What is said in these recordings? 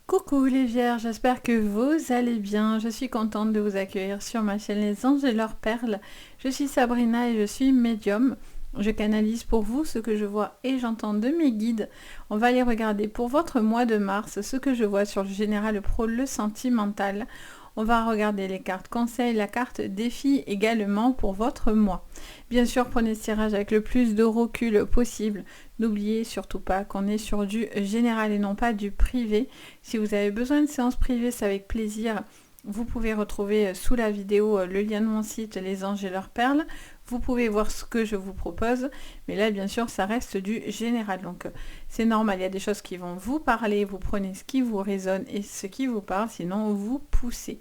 Coucou les vierges, j'espère que vous allez bien. Je suis contente de vous accueillir sur ma chaîne Les Anges et leurs perles. Je suis Sabrina et je suis médium. Je canalise pour vous ce que je vois et j'entends de mes guides. On va aller regarder pour votre mois de mars ce que je vois sur le général, le pro, le sentimental. On va regarder les cartes conseils, la carte défi également pour votre mois. Bien sûr, prenez ce tirage avec le plus de recul possible. N'oubliez surtout pas qu'on est sur du général et non pas du privé. Si vous avez besoin de séances privées, c'est avec plaisir. Vous pouvez retrouver sous la vidéo le lien de mon site Les Anges et leurs perles. Vous pouvez voir ce que je vous propose. Mais là, bien sûr, ça reste du général. Donc, c'est normal. Il y a des choses qui vont vous parler. Vous prenez ce qui vous résonne et ce qui vous parle. Sinon, vous poussez.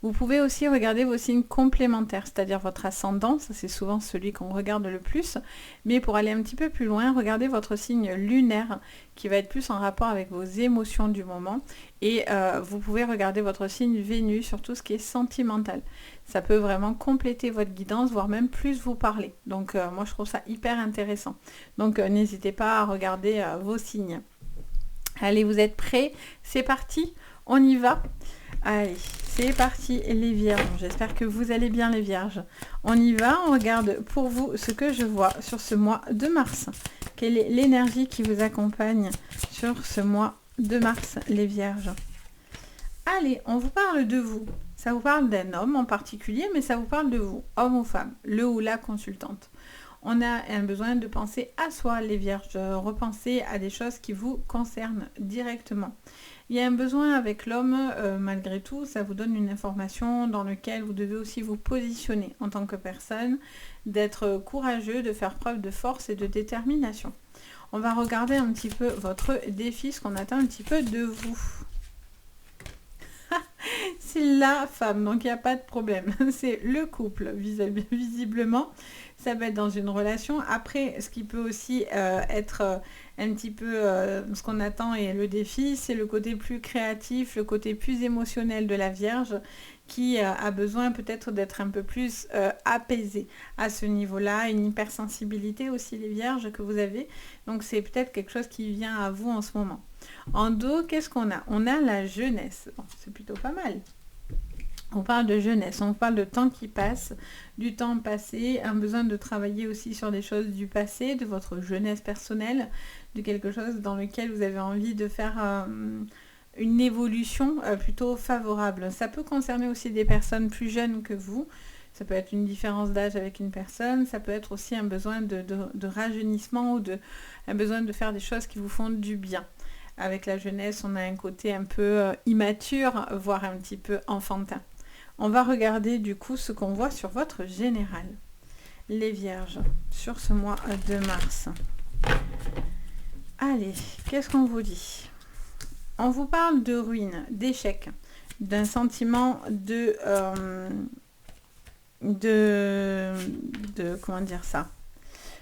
Vous pouvez aussi regarder vos signes complémentaires, c'est-à-dire votre ascendant, ça c'est souvent celui qu'on regarde le plus, mais pour aller un petit peu plus loin, regardez votre signe lunaire qui va être plus en rapport avec vos émotions du moment, et vous pouvez regarder votre signe Vénus sur tout ce qui est sentimental. Ça peut vraiment compléter votre guidance, voire même plus vous parler. Donc moi je trouve ça hyper intéressant. Donc n'hésitez pas à regarder vos signes. Allez, vous êtes prêts? C'est parti, on y va. Allez, c'est parti les vierges. J'espère que vous allez bien les vierges. On y va, on regarde pour vous ce que je vois sur ce mois de mars. Quelle est l'énergie qui vous accompagne sur ce mois de mars les vierges? Allez, on vous parle de vous. Ça vous parle d'un homme en particulier, mais ça vous parle de vous, homme ou femme, le ou la consultante. On a un besoin de penser à soi les vierges, de repenser à des choses qui vous concernent directement. Il y a un besoin avec l'homme, malgré tout, ça vous donne une information dans laquelle vous devez aussi vous positionner en tant que personne, d'être courageux, de faire preuve de force et de détermination. On va regarder un petit peu votre défi, ce qu'on attend un petit peu de vous. C'est la femme, donc il n'y a pas de problème. C'est le couple, visiblement. Ça peut être dans une relation. Après, ce qui peut aussi être un petit peu ce qu'on attend et le défi, c'est le côté plus créatif, le côté plus émotionnel de la Vierge qui a besoin peut-être d'être un peu plus apaisé à ce niveau-là. Une hypersensibilité aussi, les Vierges, que vous avez. Donc, c'est peut-être quelque chose qui vient à vous en ce moment. En dos, qu'est-ce qu'on a? On a la jeunesse. Bon, c'est plutôt pas mal. On parle de jeunesse, on parle de temps qui passe, du temps passé, un besoin de travailler aussi sur des choses du passé, de votre jeunesse personnelle, de quelque chose dans lequel vous avez envie de faire une évolution plutôt favorable. Ça peut concerner aussi des personnes plus jeunes que vous, ça peut être une différence d'âge avec une personne, ça peut être aussi un besoin de rajeunissement ou un besoin de faire des choses qui vous font du bien. Avec la jeunesse, on a un côté un peu immature, voire un petit peu enfantin. On va regarder du coup ce qu'on voit sur votre général. Les vierges, sur ce mois de mars. Allez, qu'est-ce qu'on vous dit? On vous parle de ruine, d'échec, d'un sentiment comment dire ça?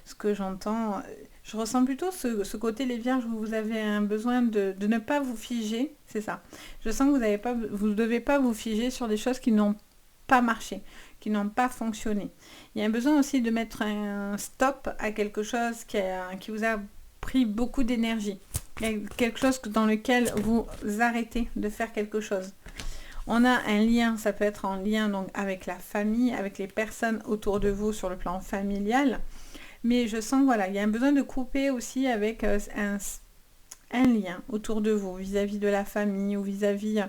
Ce que j'entends, je ressens plutôt ce côté les vierges où vous avez un besoin de ne pas vous figer, c'est ça. Je sens que vous ne devez pas vous figer sur des choses qui n'ont pas marché, qui n'ont pas fonctionné. Il y a un besoin aussi de mettre un stop à quelque chose qui vous a pris beaucoup d'énergie. Quelque chose dans lequel vous arrêtez de faire quelque chose. On a un lien, ça peut être en lien donc avec la famille, avec les personnes autour de vous sur le plan familial. Mais je sens, voilà, il y a un besoin de couper aussi avec un lien autour de vous, vis-à-vis de la famille ou vis-à-vis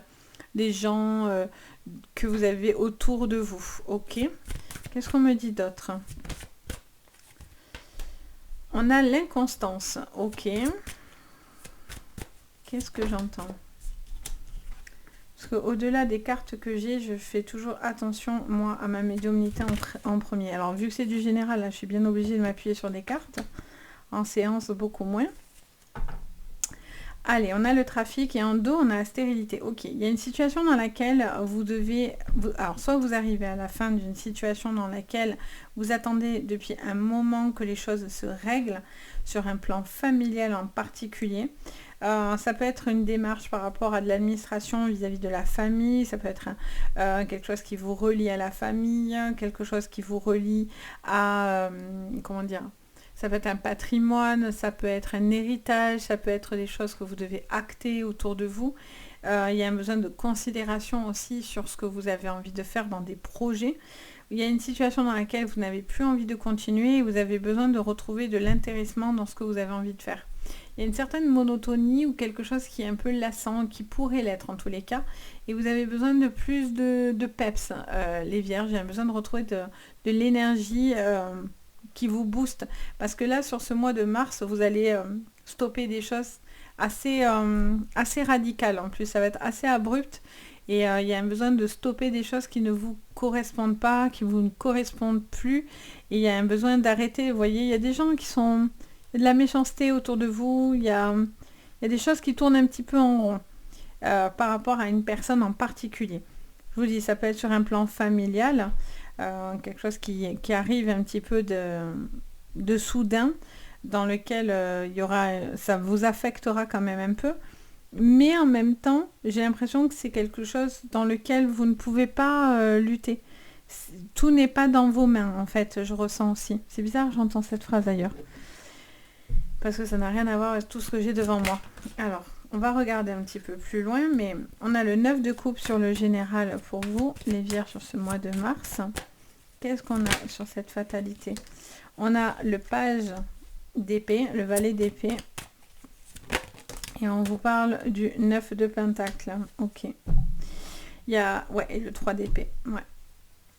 des gens que vous avez autour de vous. Ok. Qu'est-ce qu'on me dit d'autre? On a l'inconstance. Ok. Qu'est-ce que j'entends? Parce qu'au-delà des cartes que j'ai, je fais toujours attention, moi, à ma médiumnité en premier. Alors, vu que c'est du général, là, je suis bien obligée de m'appuyer sur des cartes. En séance, beaucoup moins. Allez, on a le trafic et en dos, on a la stérilité. Ok, il y a une situation dans laquelle vous devez... alors, soit vous arrivez à la fin d'une situation dans laquelle vous attendez depuis un moment que les choses se règlent, sur un plan familial en particulier. Ça peut être une démarche par rapport à de l'administration vis-à-vis de la famille, ça peut être quelque chose qui vous relie à la famille, quelque chose qui vous relie à... comment dire ? Ça peut être un patrimoine, ça peut être un héritage, ça peut être des choses que vous devez acter autour de vous. Il y a un besoin de considération aussi sur ce que vous avez envie de faire dans des projets. Il y a une situation dans laquelle vous n'avez plus envie de continuer et vous avez besoin de retrouver de l'intéressement dans ce que vous avez envie de faire. Il y a une certaine monotonie ou quelque chose qui est un peu lassant, qui pourrait l'être en tous les cas, et vous avez besoin de plus de peps, les vierges. Il y a besoin de retrouver de l'énergie qui vous booste. Parce que là, sur ce mois de mars, vous allez stopper des choses assez radicales. En plus, ça va être assez abrupt. Et il y a un besoin de stopper des choses qui ne vous correspondent pas, qui vous ne correspondent plus. Et il y a un besoin d'arrêter. Vous voyez, il y a des gens qui sont... Il y a de la méchanceté autour de vous. Il y a des choses qui tournent un petit peu en rond par rapport à une personne en particulier. Je vous dis, ça peut être sur un plan familial. Quelque chose qui arrive un petit peu de soudain, dans lequel ça vous affectera quand même un peu. Mais en même temps, j'ai l'impression que c'est quelque chose dans lequel vous ne pouvez pas lutter. Tout n'est pas dans vos mains, en fait, je ressens aussi. C'est bizarre, j'entends cette phrase ailleurs. Parce que ça n'a rien à voir avec tout ce que j'ai devant moi. Alors, on va regarder un petit peu plus loin, mais on a le 9 de coupe sur le général pour vous, les vierges, sur ce mois de mars. Qu'est-ce qu'on a sur cette fatalité? On a le page d'épée, le valet d'épée. Et on vous parle du 9 de pentacle. Ok. Il y a... Ouais, et le 3 d'épée. Ouais.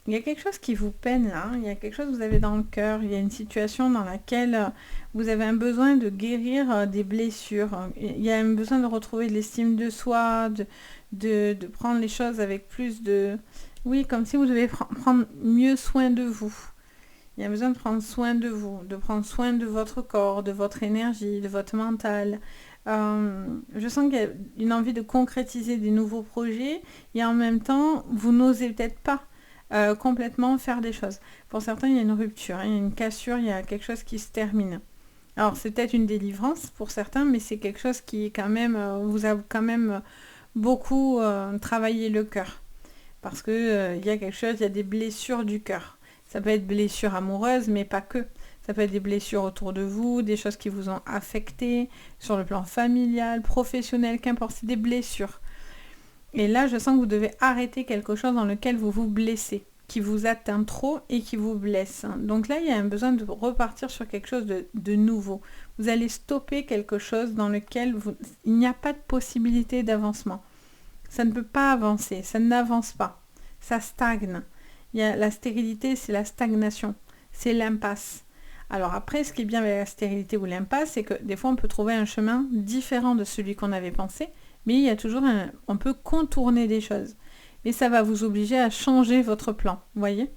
Il y a quelque chose qui vous peine là. Il y a quelque chose que vous avez dans le cœur. Il y a une situation dans laquelle vous avez un besoin de guérir des blessures. Il y a un besoin de retrouver de l'estime de soi, de prendre les choses avec plus de... Oui, comme si vous devez prendre mieux soin de vous. Il y a besoin de prendre soin de vous, de prendre soin de votre corps, de votre énergie, de votre mental. Je sens qu'il y a une envie de concrétiser des nouveaux projets et en même temps, vous n'osez peut-être pas complètement faire des choses. Pour certains, il y a une rupture, il y a une cassure, il y a quelque chose qui se termine. Alors, c'est peut-être une délivrance pour certains, mais c'est quelque chose qui, quand même, vous a quand même beaucoup travaillé le cœur. Parce que il y a quelque chose, il y a des blessures du cœur. Ça peut être blessures amoureuses, mais pas que. Ça peut être des blessures autour de vous, des choses qui vous ont affecté, sur le plan familial, professionnel, qu'importe, c'est des blessures. Et là, je sens que vous devez arrêter quelque chose dans lequel vous vous blessez, qui vous atteint trop et qui vous blesse. Donc là, il y a un besoin de repartir sur quelque chose de nouveau. Vous allez stopper quelque chose dans lequel il n'y a pas de possibilité d'avancement. Ça ne peut pas avancer, ça n'avance pas, ça stagne. La stérilité, c'est la stagnation, c'est l'impasse. Alors après, ce qui est bien avec la stérilité ou l'impasse, c'est que des fois, on peut trouver un chemin différent de celui qu'on avait pensé, mais il y a toujours on peut contourner des choses. Mais ça va vous obliger à changer votre plan, vous voyez?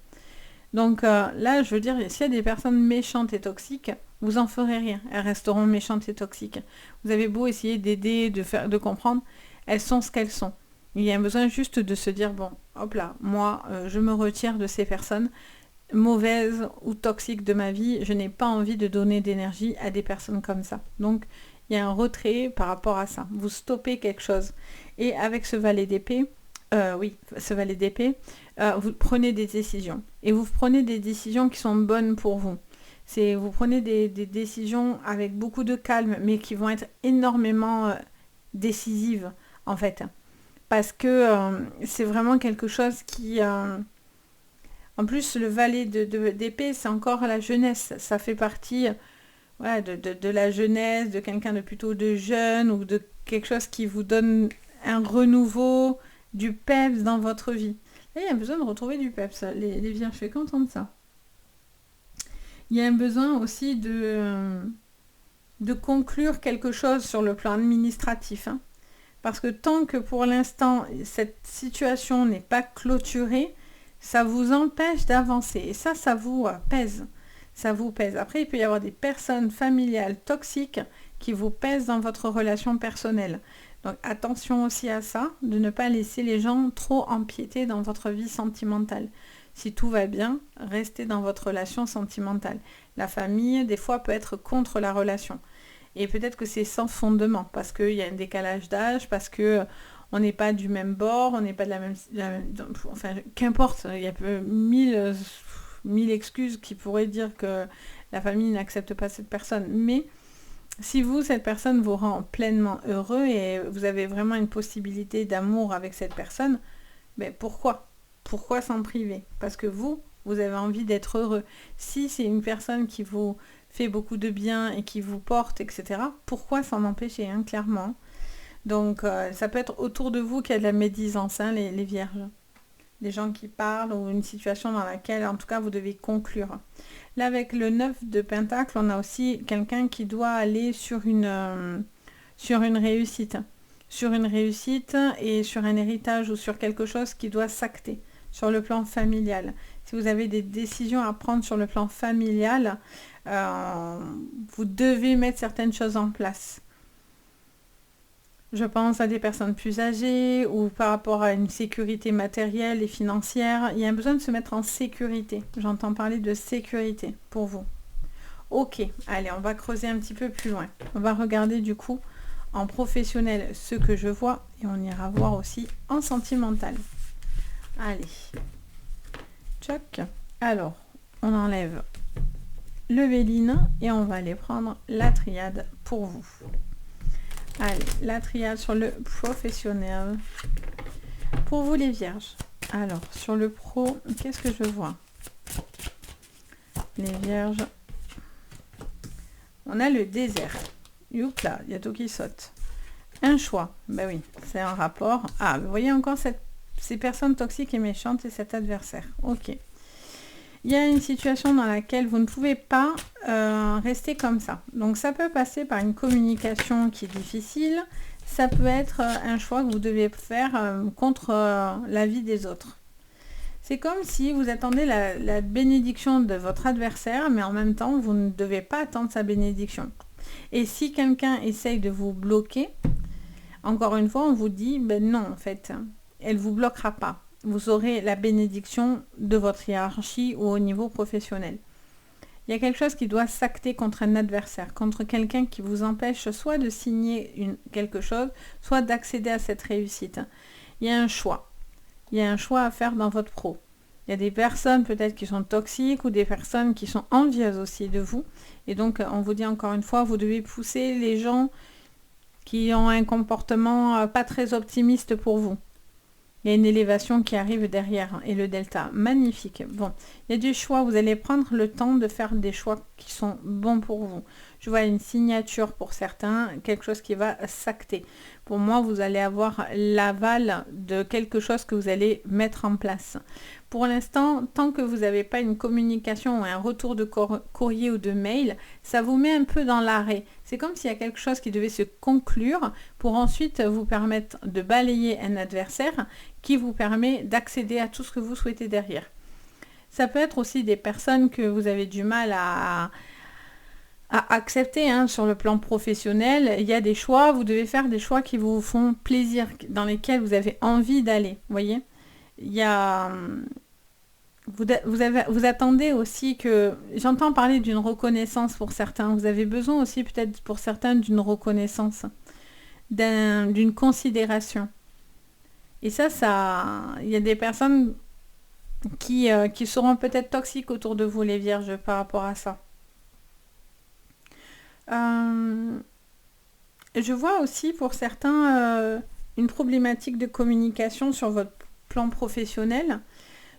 Donc là, je veux dire, s'il y a des personnes méchantes et toxiques, vous en ferez rien. Elles resteront méchantes et toxiques. Vous avez beau essayer d'aider, de comprendre, elles sont ce qu'elles sont. Il y a un besoin juste de se dire, bon, hop là, moi, je me retire de ces personnes mauvaises ou toxiques de ma vie. Je n'ai pas envie de donner d'énergie à des personnes comme ça. Donc, il y a un retrait par rapport à ça. Vous stoppez quelque chose. Et avec ce valet d'épée, vous prenez des décisions. Et vous prenez des décisions qui sont bonnes pour vous. Vous prenez des décisions avec beaucoup de calme, mais qui vont être énormément décisives, en fait. Parce que c'est vraiment quelque chose qui... En plus, le valet d'épée, c'est encore la jeunesse. Ça fait partie de la jeunesse, de quelqu'un de plutôt de jeune, ou de quelque chose qui vous donne un renouveau, du peps dans votre vie. Là, il y a besoin de retrouver du peps. Les vierges, je suis contente de ça. Il y a un besoin aussi de conclure quelque chose sur le plan administratif. Hein. Parce que tant que pour l'instant, cette situation n'est pas clôturée, ça vous empêche d'avancer. Et ça vous pèse. Ça vous pèse. Après, il peut y avoir des personnes familiales toxiques qui vous pèsent dans votre relation personnelle. Donc attention aussi à ça, de ne pas laisser les gens trop empiéter dans votre vie sentimentale. Si tout va bien, restez dans votre relation sentimentale. La famille, des fois, peut être contre la relation. Et peut-être que c'est sans fondement, parce qu'il y a un décalage d'âge, parce que on n'est pas du même bord, on n'est pas de la même enfin, qu'importe, il y a mille excuses qui pourraient dire que la famille n'accepte pas cette personne. Mais Si vous, cette personne vous rend pleinement heureux et vous avez vraiment une possibilité d'amour avec cette personne, ben pourquoi? Pourquoi s'en priver? Parce que vous avez envie d'être heureux. Si c'est une personne qui vous fait beaucoup de bien et qui vous porte, etc., pourquoi s'en empêcher, hein, clairement. Donc, ça peut être autour de vous qu'il y a de la médisance, hein, les vierges. Des gens qui parlent ou une situation dans laquelle, en tout cas, vous devez conclure. Là, avec le 9 de Pentacle, on a aussi quelqu'un qui doit aller sur une réussite. Sur une réussite et sur un héritage ou sur quelque chose qui doit s'acter sur le plan familial. Si vous avez des décisions à prendre sur le plan familial, vous devez mettre certaines choses en place. Je pense à des personnes plus âgées ou par rapport à une sécurité matérielle et financière. Il y a besoin de se mettre en sécurité. J'entends parler de sécurité pour vous. Ok, allez, on va creuser un petit peu plus loin. On va regarder du coup en professionnel ce que je vois et on ira voir aussi en sentimental. Allez, tchoc. Alors, on enlève le Béline et on va aller prendre la triade pour vous. Allez, la triade sur le professionnel. Pour vous les vierges. Alors, sur le pro, qu'est-ce que je vois? Les vierges. On a le désert. Youp là, il y a tout qui saute. Un choix. Ben oui, c'est un rapport. Ah, vous voyez encore ces personnes toxiques et méchantes et cet adversaire. Ok. Il y a une situation dans laquelle vous ne pouvez pas rester comme ça. Donc ça peut passer par une communication qui est difficile. Ça peut être un choix que vous devez faire contre l'avis des autres. C'est comme si vous attendez la bénédiction de votre adversaire, mais en même temps, vous ne devez pas attendre sa bénédiction. Et si quelqu'un essaye de vous bloquer, encore une fois, on vous dit, ben non, en fait, elle ne vous bloquera pas. Vous aurez la bénédiction de votre hiérarchie ou au niveau professionnel. Il y a quelque chose qui doit s'acter contre un adversaire, contre quelqu'un qui vous empêche soit de signer quelque chose, soit d'accéder à cette réussite. Il y a un choix. Il y a un choix à faire dans votre pro. Il y a des personnes peut-être qui sont toxiques ou des personnes qui sont envieuses aussi de vous. Et donc, on vous dit encore une fois, vous devez pousser les gens qui ont un comportement pas très optimiste pour vous. Il y a une élévation qui arrive derrière et le delta. Magnifique. Bon, il y a du choix. Vous allez prendre le temps de faire des choix qui sont bons pour vous. Je vois une signature pour certains, quelque chose qui va s'acter. Pour moi, vous allez avoir l'aval de quelque chose que vous allez mettre en place. Pour l'instant, tant que vous n'avez pas une communication ou un retour de courrier ou de mail, ça vous met un peu dans l'arrêt. C'est comme s'il y a quelque chose qui devait se conclure pour ensuite vous permettre de balayer un adversaire qui vous permet d'accéder à tout ce que vous souhaitez derrière. Ça peut être aussi des personnes que vous avez du mal à accepter sur le plan professionnel. Il y a des choix, vous devez faire des choix qui vous font plaisir, dans lesquels vous avez envie d'aller. Vous voyez, il y a... Vous attendez aussi que... J'entends parler d'une reconnaissance pour certains. Vous avez besoin aussi peut-être pour certains d'une reconnaissance, d'une considération. Et ça, il y a des personnes qui seront peut-être toxiques autour de vous, les vierges, par rapport à ça. Je vois aussi pour certains une problématique de communication sur votre plan professionnel,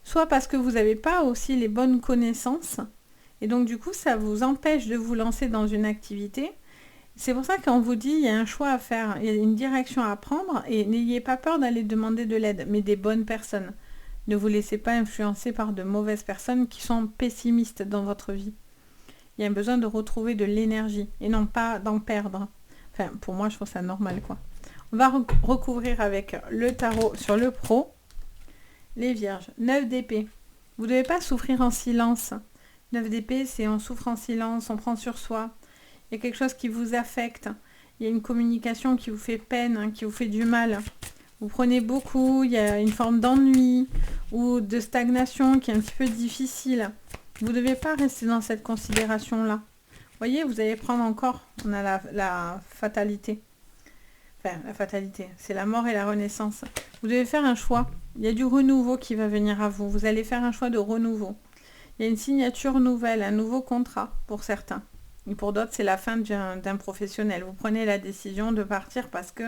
soit parce que vous n'avez pas aussi les bonnes connaissances, et donc du coup ça vous empêche de vous lancer dans une activité. C'est pour ça qu'on vous dit il y a un choix à faire, il y a une direction à prendre, et n'ayez pas peur d'aller demander de l'aide, mais des bonnes personnes. Ne vous laissez pas influencer par de mauvaises personnes qui sont pessimistes dans votre vie. Il y a besoin de retrouver de l'énergie et non pas d'en perdre. Enfin, pour moi, je trouve ça normal, quoi. On va recouvrir avec le tarot sur le pro. Les vierges, 9 d'épée. Vous ne devez pas souffrir en silence. 9 d'épée, c'est on souffre en silence, on prend sur soi. Il y a quelque chose qui vous affecte. Il y a une communication qui vous fait peine, qui vous fait du mal. Vous prenez beaucoup, il y a une forme d'ennui ou de stagnation qui est un petit peu difficile. Vous ne devez pas rester dans cette considération-là. Vous voyez, vous allez prendre encore, on a la fatalité. Enfin, la fatalité, c'est la mort et la renaissance. Vous devez faire un choix. Il y a du renouveau qui va venir à vous. Vous allez faire un choix de renouveau. Il y a une signature nouvelle, un nouveau contrat pour certains. Et pour d'autres, c'est la fin d'un professionnel. Vous prenez la décision de partir parce que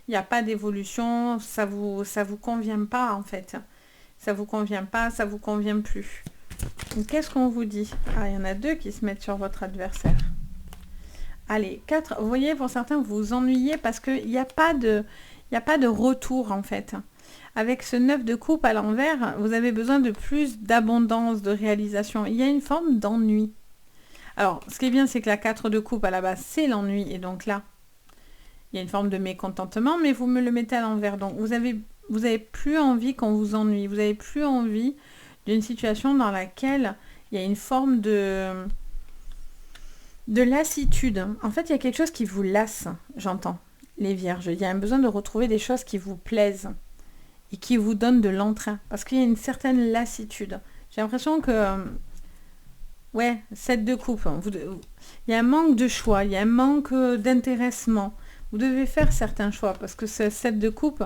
il n'y a pas d'évolution, ça vous convient pas en fait. Ça vous convient pas, ça vous convient plus. Qu'est-ce qu'on vous dit? Ah, il y en a 2 qui se mettent sur votre adversaire. Allez, 4. Vous voyez, pour certains, vous vous ennuyez parce qu'il n'y a pas de retour en fait. Avec ce 9 de coupe à l'envers, vous avez besoin de plus d'abondance, de réalisation. Il y a une forme d'ennui. Alors, ce qui est bien, c'est que la 4 de coupe à la base, c'est l'ennui. Et donc là, il y a une forme de mécontentement, mais vous me le mettez à l'envers. Donc, vous avez plus envie qu'on vous ennuie. Vous avez plus envie d'une situation dans laquelle il y a une forme de lassitude. En fait, il y a quelque chose qui vous lasse, j'entends, les vierges. Il y a un besoin de retrouver des choses qui vous plaisent et qui vous donnent de l'entrain. Parce qu'il y a une certaine lassitude. J'ai l'impression que... Ouais, 7 de coupe. Il y a un manque de choix, il y a un manque d'intéressement. Vous devez faire certains choix parce que ce 7 de coupe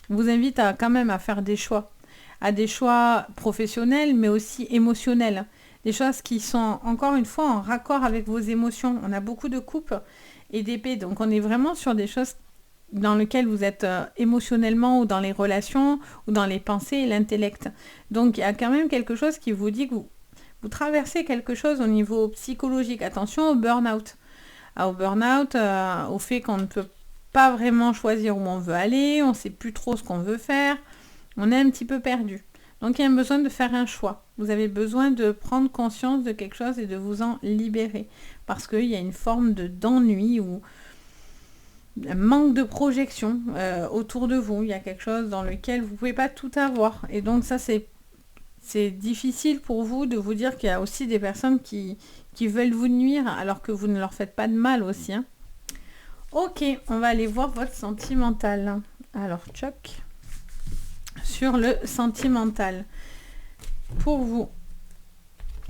vous invite quand même à faire des choix. À des choix professionnels mais aussi émotionnels. Des choses qui sont encore une fois en raccord avec vos émotions. On a beaucoup de coupes et d'épées. Donc on est vraiment sur des choses dans lesquelles vous êtes émotionnellement ou dans les relations ou dans les pensées et l'intellect. Donc il y a quand même quelque chose qui vous dit que vous traversez quelque chose au niveau psychologique. Attention au burn-out. Au burn-out, au fait qu'on ne peut pas vraiment choisir où on veut aller, on ne sait plus trop ce qu'on veut faire, on est un petit peu perdu. Donc il y a besoin de faire un choix. Vous avez besoin de prendre conscience de quelque chose et de vous en libérer. Parce qu'il y a une forme d'ennui ou un manque de projection autour de vous. Il y a quelque chose dans lequel vous ne pouvez pas tout avoir. Et donc ça, c'est difficile pour vous de vous dire qu'il y a aussi des personnes qui veulent vous nuire alors que vous ne leur faites pas de mal aussi. Hein. Ok, on va aller voir votre sentimental. Alors, choc. Sur le sentimental. Pour vous.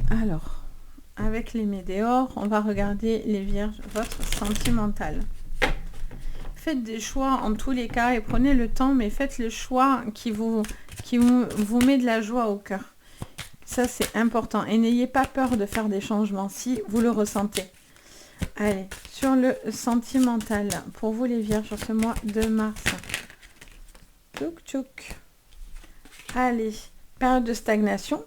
Alors, avec les météores, on va regarder les vierges, votre sentimental. Faites des choix en tous les cas et prenez le temps, mais faites le choix qui vous met de la joie au cœur. Ça, c'est important. Et n'ayez pas peur de faire des changements si vous le ressentez. Allez, sur le sentimental, pour vous les vierges, sur ce mois de mars. Tchouk tchouk. Allez, période de stagnation.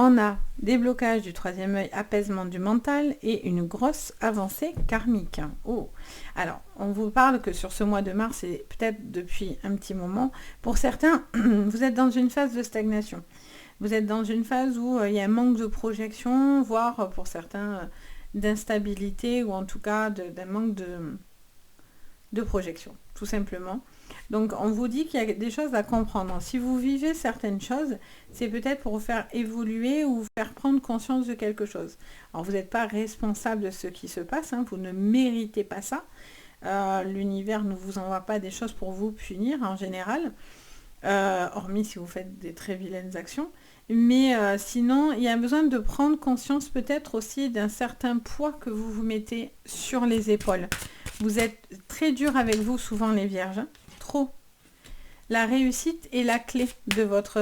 On a déblocage du 3e œil, apaisement du mental et une grosse avancée karmique. Oh. Alors, on vous parle que sur ce mois de mars, et peut-être depuis un petit moment, pour certains, vous êtes dans une phase de stagnation. Vous êtes dans une phase où il y a un manque de projection, voire pour certains d'instabilité ou en tout cas d'un manque de projection, tout simplement. Donc on vous dit qu'il y a des choses à comprendre. Si vous vivez certaines choses, c'est peut-être pour vous faire évoluer ou vous faire prendre conscience de quelque chose. Alors vous n'êtes pas responsable de ce qui se passe, hein, vous ne méritez pas ça. L'univers ne vous envoie pas des choses pour vous punir en général, hormis si vous faites des très vilaines actions. Mais sinon, il y a besoin de prendre conscience peut-être aussi d'un certain poids que vous vous mettez sur les épaules. Vous êtes très dur avec vous souvent les vierges. Trop. La réussite est la clé de votre...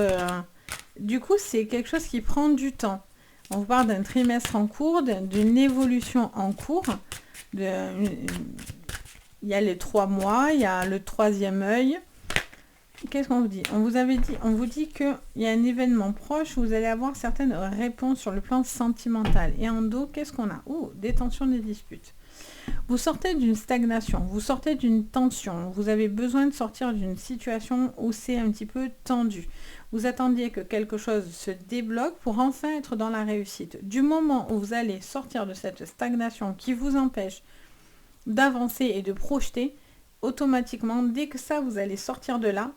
Du coup, c'est quelque chose qui prend du temps. On vous parle d'un trimestre en cours, d'une évolution en cours. Il y a les 3 mois, il y a le 3e œil. Qu'est-ce qu'on vous dit? On vous dit qu'il y a un événement proche où vous allez avoir certaines réponses sur le plan sentimental. Et en dos, qu'est-ce qu'on a? Oh, détention des disputes. Vous sortez d'une stagnation, vous sortez d'une tension, vous avez besoin de sortir d'une situation où c'est un petit peu tendu. Vous attendiez que quelque chose se débloque pour enfin être dans la réussite. Du moment où vous allez sortir de cette stagnation qui vous empêche d'avancer et de projeter, automatiquement, dès que ça, vous allez sortir de là,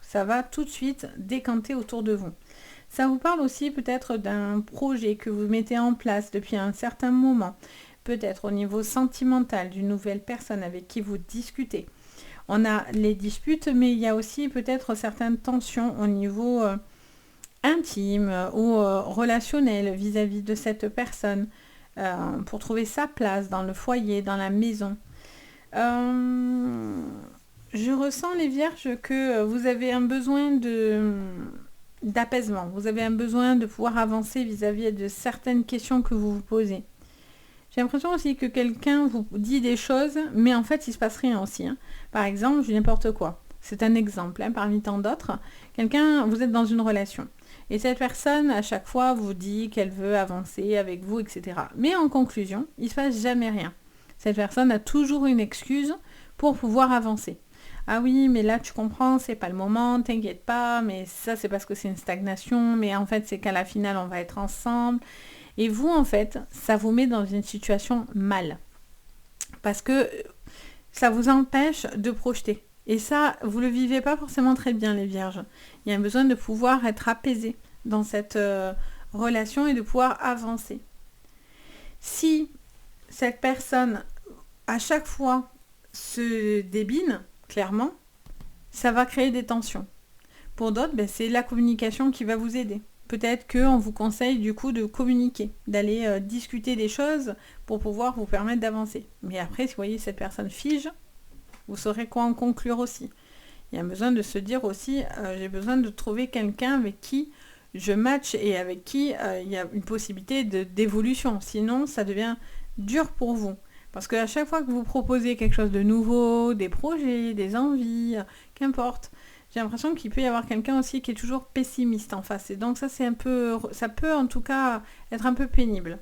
ça va tout de suite décanter autour de vous. Ça vous parle aussi peut-être d'un projet que vous mettez en place depuis un certain moment, peut-être au niveau sentimental d'une nouvelle personne avec qui vous discutez. On a les disputes, mais il y a aussi peut-être certaines tensions au niveau intime ou relationnel vis-à-vis de cette personne pour trouver sa place dans le foyer, dans la maison. Je ressens les vierges que vous avez un besoin d'apaisement. Vous avez un besoin de pouvoir avancer vis-à-vis de certaines questions que vous vous posez. J'ai l'impression aussi que quelqu'un vous dit des choses, mais en fait, il se passe rien aussi. Hein. Par exemple, je dis n'importe quoi. C'est un exemple, hein, parmi tant d'autres. Quelqu'un, vous êtes dans une relation. Et cette personne, à chaque fois, vous dit qu'elle veut avancer avec vous, etc. Mais en conclusion, il ne se passe jamais rien. Cette personne a toujours une excuse pour pouvoir avancer. Ah oui, mais là, tu comprends, c'est pas le moment, t'inquiète pas, mais ça, c'est parce que c'est une stagnation, mais en fait, c'est qu'à la finale, on va être ensemble. Et vous, en fait, ça vous met dans une situation mal. Parce que ça vous empêche de projeter. Et ça, vous ne le vivez pas forcément très bien, les vierges. Il y a un besoin de pouvoir être apaisé dans cette relation et de pouvoir avancer. Si cette personne, à chaque fois, se débine, clairement, ça va créer des tensions. Pour d'autres, c'est la communication qui va vous aider. Peut-être qu'on vous conseille du coup de communiquer, d'aller discuter des choses pour pouvoir vous permettre d'avancer. Mais après, si vous voyez cette personne fige, vous saurez quoi en conclure aussi. Il y a besoin de se dire aussi, j'ai besoin de trouver quelqu'un avec qui je match et avec qui il y a une possibilité d'évolution. Sinon, ça devient dur pour vous. Parce qu'à chaque fois que vous proposez quelque chose de nouveau, des projets, des envies, qu'importe, j'ai l'impression qu'il peut y avoir quelqu'un aussi qui est toujours pessimiste en face. Et donc ça, ça peut en tout cas être un peu pénible.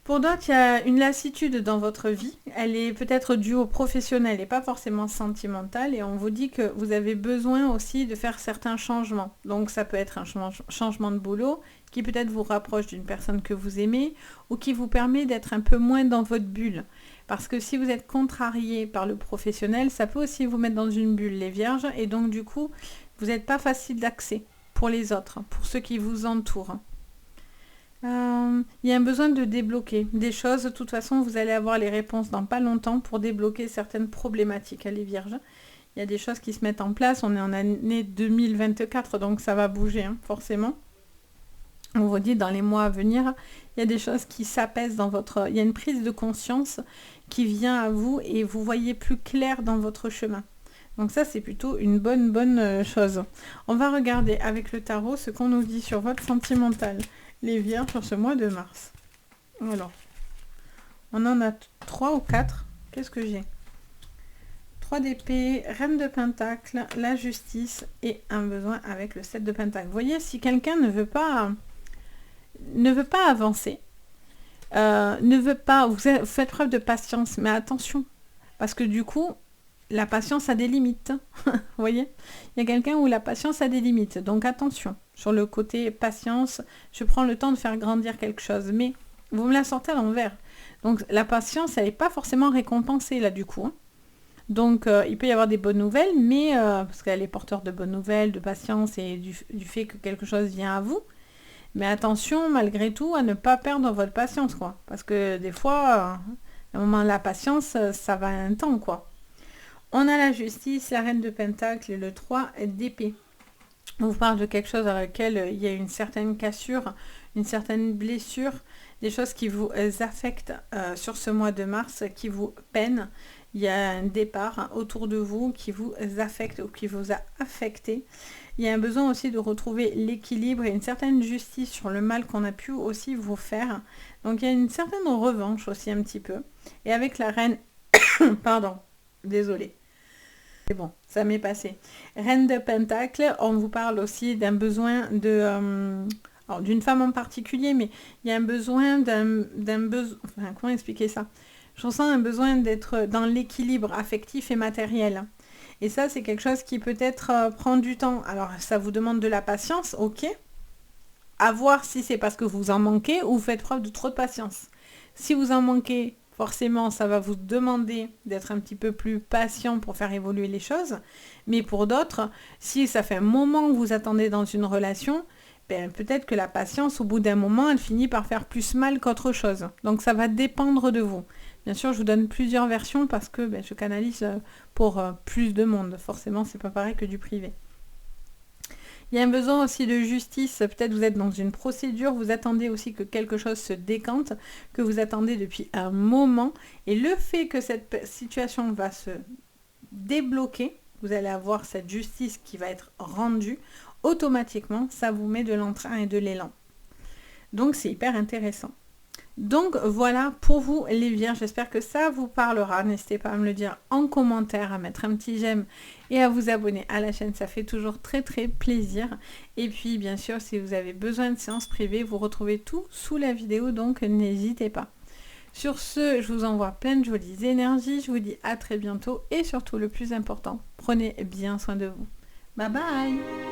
Pour d'autres, il y a une lassitude dans votre vie. Elle est peut-être due au professionnel et pas forcément sentimentale. Et on vous dit que vous avez besoin aussi de faire certains changements. Donc ça peut être un changement de boulot qui peut-être vous rapproche d'une personne que vous aimez ou qui vous permet d'être un peu moins dans votre bulle. Parce que si vous êtes contrarié par le professionnel, ça peut aussi vous mettre dans une bulle, les vierges. Et donc du coup, vous n'êtes pas facile d'accès pour les autres, pour ceux qui vous entourent. Il y a un besoin de débloquer des choses. De toute façon, vous allez avoir les réponses dans pas longtemps pour débloquer certaines problématiques, les vierges. Il y a des choses qui se mettent en place. On est en année 2024, donc ça va bouger, hein, forcément. On vous dit dans les mois à venir, il y a des choses qui s'apaisent dans votre... Il y a une prise de conscience qui vient à vous et vous voyez plus clair dans votre chemin. Donc ça, c'est plutôt une bonne chose. On va regarder avec le tarot ce qu'on nous dit sur votre sentimental. Les vierges sur ce mois de mars. Alors, on en a 3 ou 4. Qu'est-ce que j'ai? 3 d'épée, reine de pentacle, la justice et un besoin avec le 7 de pentacle. Vous voyez, si quelqu'un ne veut pas avancer, vous faites preuve de patience, mais attention, parce que du coup, la patience a des limites. Vous voyez, il y a quelqu'un où la patience a des limites, donc attention. Sur le côté patience, je prends le temps de faire grandir quelque chose, mais vous me la sortez à l'envers. Donc la patience, elle n'est pas forcément récompensée là du coup. Hein. Donc il peut y avoir des bonnes nouvelles, mais parce qu'elle est porteur de bonnes nouvelles, de patience et du fait que quelque chose vient à vous. Mais attention malgré tout à ne pas perdre votre patience, quoi. Parce que des fois, à un moment la patience, ça va un temps, quoi. On a la justice, la reine de pentacle et le 3 d'épée. On vous parle de quelque chose dans lequel il y a une certaine cassure, une certaine blessure, des choses qui vous affectent sur ce mois de mars, qui vous peinent. Il y a un départ autour de vous qui vous affecte ou qui vous a affecté. Il y a un besoin aussi de retrouver l'équilibre et une certaine justice sur le mal qu'on a pu aussi vous faire. Donc il y a une certaine revanche aussi un petit peu. Et avec la reine... Pardon, désolée. C'est bon, ça m'est passé. Reine de Pentacle, on vous parle aussi d'un besoin de... d'une femme en particulier, mais il y a un besoin d'un besoin... Enfin, comment expliquer ça? Je ressens un besoin d'être dans l'équilibre affectif et matériel. Et ça, c'est quelque chose qui peut-être prend du temps. Alors, ça vous demande de la patience, ok. À voir si c'est parce que vous en manquez ou vous faites preuve de trop de patience. Si vous en manquez... Forcément, ça va vous demander d'être un petit peu plus patient pour faire évoluer les choses. Mais pour d'autres, si ça fait un moment que vous attendez dans une relation, peut-être que la patience, au bout d'un moment, elle finit par faire plus mal qu'autre chose. Donc ça va dépendre de vous. Bien sûr, je vous donne plusieurs versions parce que je canalise pour plus de monde. Forcément, c'est pas pareil que du privé. Il y a un besoin aussi de justice, peut-être vous êtes dans une procédure, vous attendez aussi que quelque chose se décante, que vous attendez depuis un moment, et le fait que cette situation va se débloquer, vous allez avoir cette justice qui va être rendue, automatiquement, ça vous met de l'entrain et de l'élan. Donc, c'est hyper intéressant. Donc voilà pour vous les vierges, j'espère que ça vous parlera. N'hésitez pas à me le dire en commentaire, à mettre un petit j'aime et à vous abonner à la chaîne, ça fait toujours très très plaisir. Et puis bien sûr, si vous avez besoin de séances privées, vous retrouvez tout sous la vidéo, donc n'hésitez pas. Sur ce, je vous envoie plein de jolies énergies, je vous dis à très bientôt et surtout le plus important, prenez bien soin de vous. Bye bye.